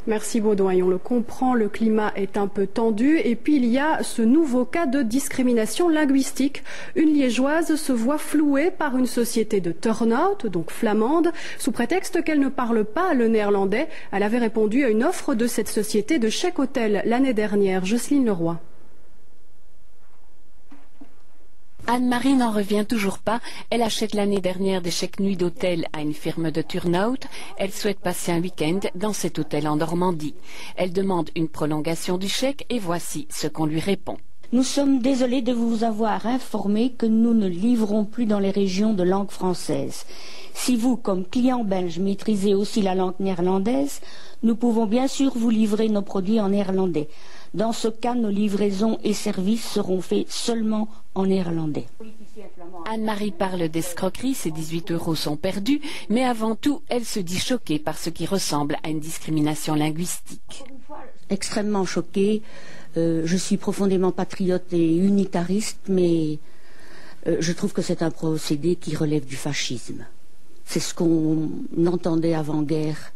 Merci Baudouin, on le comprend, le climat est un peu tendu. Et puis il y a ce nouveau cas de discrimination linguistique. Une liégeoise se voit flouée par une société de turn-out, donc flamande, sous prétexte qu'elle ne parle pas le néerlandais. Elle avait répondu à une offre de cette société de chèque hôtel l'année dernière. Jocelyne Leroy. Anne-Marie n'en revient toujours pas. Elle achète l'année dernière des chèques nuits d'hôtel à une firme de turn-out. Elle souhaite passer un week-end dans cet hôtel en Normandie. Elle demande une prolongation du chèque et voici ce qu'on lui répond. Nous sommes désolés de vous avoir informé que nous ne livrons plus dans les régions de langue française. Si vous, comme client belge, maîtrisez aussi la langue néerlandaise, nous pouvons bien sûr vous livrer nos produits en néerlandais. Dans ce cas, nos livraisons et services seront faits seulement en néerlandais. Anne-Marie parle d'escroquerie, ses 18 € sont perdus, mais avant tout, elle se dit choquée par ce qui ressemble à une discrimination linguistique. Extrêmement choquée. Je suis profondément patriote et unitariste, mais je trouve que c'est un procédé qui relève du fascisme. C'est ce qu'on entendait avant-guerre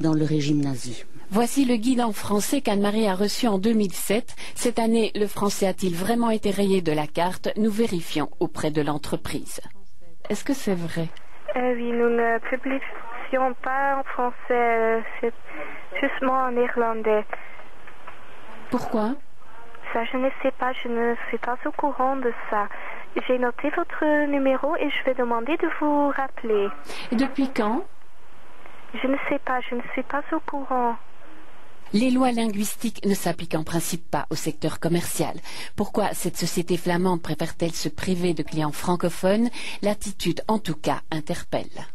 dans le régime nazi. Voici le guide en français qu'Anne-Marie a reçu en 2007. Cette année, le français a-t-il vraiment été rayé de la carte? Nous vérifions auprès de l'entreprise. Est-ce que c'est vrai? Oui, nous ne publions pas en français, c'est justement en néerlandais. Pourquoi? Ça, je ne sais pas, je ne suis pas au courant de ça. J'ai noté votre numéro et je vais demander de vous rappeler. Et depuis quand? Je ne sais pas, je ne suis pas au courant. Les lois linguistiques ne s'appliquent en principe pas au secteur commercial. Pourquoi cette société flamande préfère-t-elle se priver de clients francophones? L'attitude, en tout cas, interpelle.